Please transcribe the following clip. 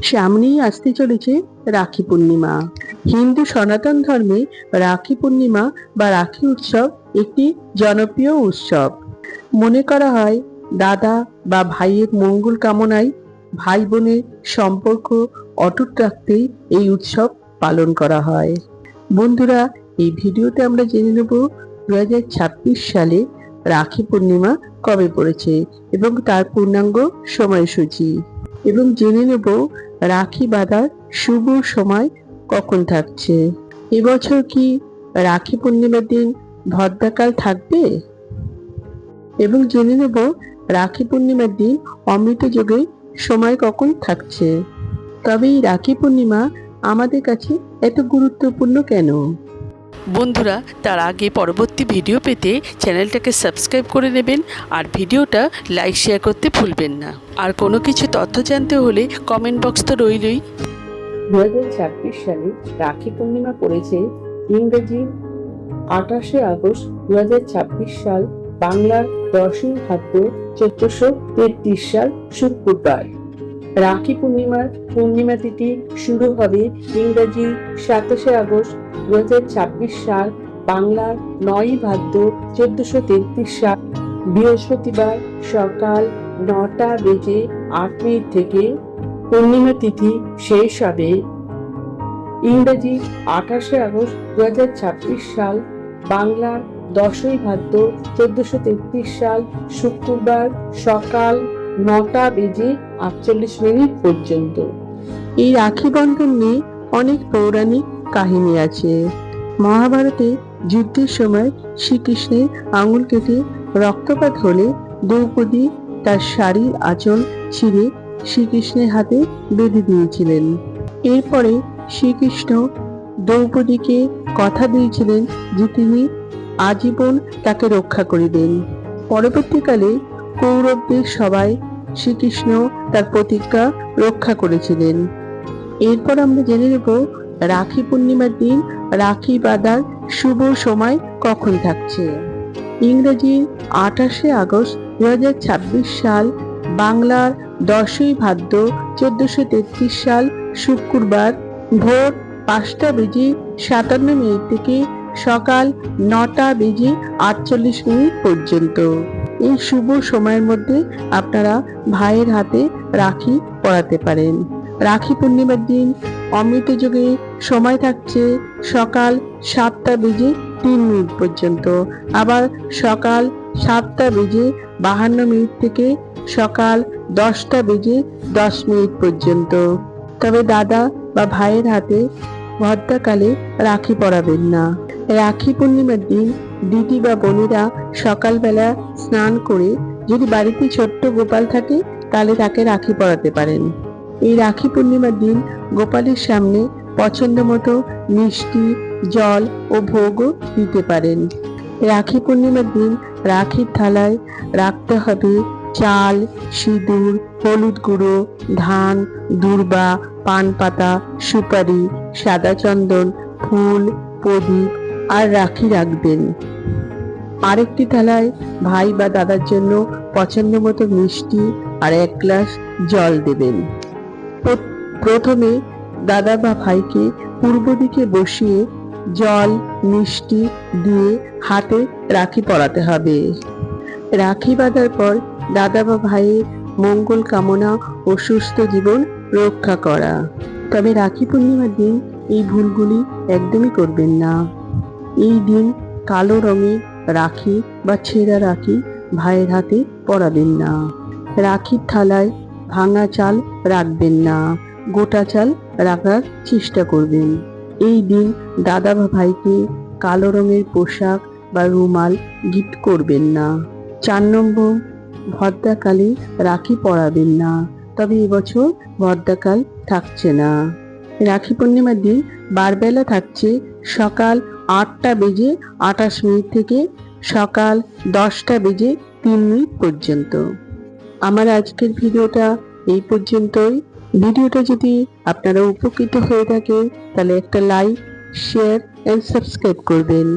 সামনেই আসতে চলেছে রাখি পূর্ণিমা। হিন্দু সনাতন ধর্মে রাখি পূর্ণিমা বা রাখি উৎসব একটি জনপ্রিয় উৎসব। মনে করা হয় দাদা বা ভাইয়ের মঙ্গল কামনায় ভাই বোনের সম্পর্ক অটুট রাখতেই এই উৎসব পালন করা হয়। বন্ধুরা, এই ভিডিওতে আমরা জেনে নেব 2026 সালে রাখি পূর্ণিমা কবে পড়েছে এবং তার পূর্ণাঙ্গ সময়সূচি, এবং জেনে নেব রাখি বাঁধার শুভ সময় কখন থাকছে। এবছর কি রাখি পূর্ণিমার দিন ভদ্রাকাল থাকবে, এবং জেনে নেব রাখি পূর্ণিমার দিন অমৃত যোগের সময় কখন থাকছে। তবে এই রাখি পূর্ণিমা আমাদের কাছে এত গুরুত্বপূর্ণ কেন? বন্ধুরা, তার আগে পরবর্তী ভিডিও পেতে চ্যানেলটাকে সাবস্ক্রাইব করে নেবেন আর ভিডিওটা লাইক শেয়ার করতে ভুলবেন না। আর কোনো কিছু তথ্য জানতে হলে কমেন্ট বক্স তো রইলই। 2026 সালে রাখি পূর্ণিমা পড়েছে ইংরেজি 28শে আগস্ট 2026 সাল, বাংলার 10ই ভাদ্র 1433 সাল শুক্রবার। রাখি পূর্ণিমার পূর্ণিমা তিথি শুরু হবে ইংরেজি 27শে আগস্ট 2026 সাল, বাংলার 9ই ভাদ্র 1433 সাল বৃহস্পতিবার সকাল 9টা বেজে 8 মিনিট থেকে পূর্ণিমা তিথি শেষ হবে ইংরেজি 28শে আগস্ট 2026 সাল, বাংলার 10ই ভাদ্র 1433 সাল শুক্রবার সকাল 9টা বেজে 48 মিনিট পর্যন্ত। এই রাখি বন্ধন নিয়ে অনেক পৌরাণিক কাহিনী আছে। মহাভারতে যুদ্ধের সময় শ্রীকৃষ্ণের আঙুল কেটে রক্তপাত হলে দ্রৌপদী তার শাড়ির আঁচল ছিঁড়ে শ্রীকৃষ্ণের হাতে বেঁধে দিয়েছিলেন। এরপরে শ্রীকৃষ্ণ দ্রৌপদীকে কথা দিয়েছিলেন যে তিনি আজীবন তাকে রক্ষা করিবেন। পরবর্তীকালে কৌরবদের সবাই শ্রীকৃষ্ণ তার প্রতিজ্ঞা রক্ষা করেছিলেন। এরপর আমরা জেনে নেব রাখি পূর্ণিমার দিন রাখি বাঁধার শুভ সময় কখন থাকছে। ইংরেজি 28শে আগস্ট 2026 সাল, বাংলার 10ই ভাদ্র 1433 সাল শুক্রবার ভোর 5টা বেজে 57 মিনিট থেকে সকাল 9টা বেজে 48 মিনিট পর্যন্ত। এই শুভ সময়ের মধ্যে আপনারা ভাইয়ের হাতে রাখি পরাতে পারেন। রাখি পূর্ণিমার দিন অমৃত যোগে সময় থাকছে সকাল 7টা বেজে 3 মিনিট পর্যন্ত, আবার সকাল 7টা বেজে 52 মিনিট থেকে সকাল 10টা বেজে 10 মিনিট পর্যন্ত। তবে দাদা বা ভাইয়ের হাতে ভদ্রাকালে রাখি পরাবেন না। রাখি পূর্ণিমার দিন দিদি বা বোনেরা সকালবেলা স্নান করে, যদি বাড়িতে ছোট্ট গোপাল থাকে তাহলে তাকে রাখি পরাতে পারেন। এই রাখি পূর্ণিমার দিন গোপালের সামনে পছন্দ মতো মিষ্টি, জল ও ভোগও দিতে পারেন। রাখি পূর্ণিমার দিন রাখির থালায় রাখতে হবে চাল, সিঁদুর, হলুদ গুঁড়ো, ধান, দূর্বা, পান পাতা, সুপারি, সাদা চন্দন, ফুল, প্রদীপ আর রাখি রাখবেন। আরেকটি থালায় ভাই বা দাদার জন্য পছন্দ মতো মিষ্টি আর 1 গ্লাস জল দেবেন। প্রথমে দাদা বা ভাইকে পূর্ব দিকে বসিয়ে জল, মিষ্টি দিয়ে হাতে রাখি পরাতে হবে। রাখি বাঁধার পর দাদা বা ভাইয়ের মঙ্গল কামনা ও সুস্থ জীবন রক্ষা করা। তবে রাখি পূর্ণিমার দিন এই ভুলগুলি একদমই করবেন না। এই দিন কালো রঙের রাখি বা ছেঁড়া রাখি ভাইয়ের হাতে পরাবেন না। রাখির থালায় ভাঙা চাল রাখবেন না, গোটা চাল রাখার চেষ্টা করবেন। এই দিন দাদা বা ভাইকে কালো রঙের পোশাক বা রুমাল গিফট করবেন না। 4 নম্বর, ভদ্রাকালে রাখি পরাবেন না। তবে এবছর ভদ্রাকাল থাকছে না। রাখি পূর্ণিমার দিন বারবেলা থাকছে সকাল 8টা বেজে 28 মিনিট থেকে সকাল 10টা বেজে 3 মিনিট পর্যন্ত। আমার আজকের ভিডিওটা এই পর্যন্তই। ভিডিওটা যদি আপনারা উপকৃত হয়ে থাকেন তাহলে একটা লাইক, শেয়ার এন্ড সাবস্ক্রাইব করবেন।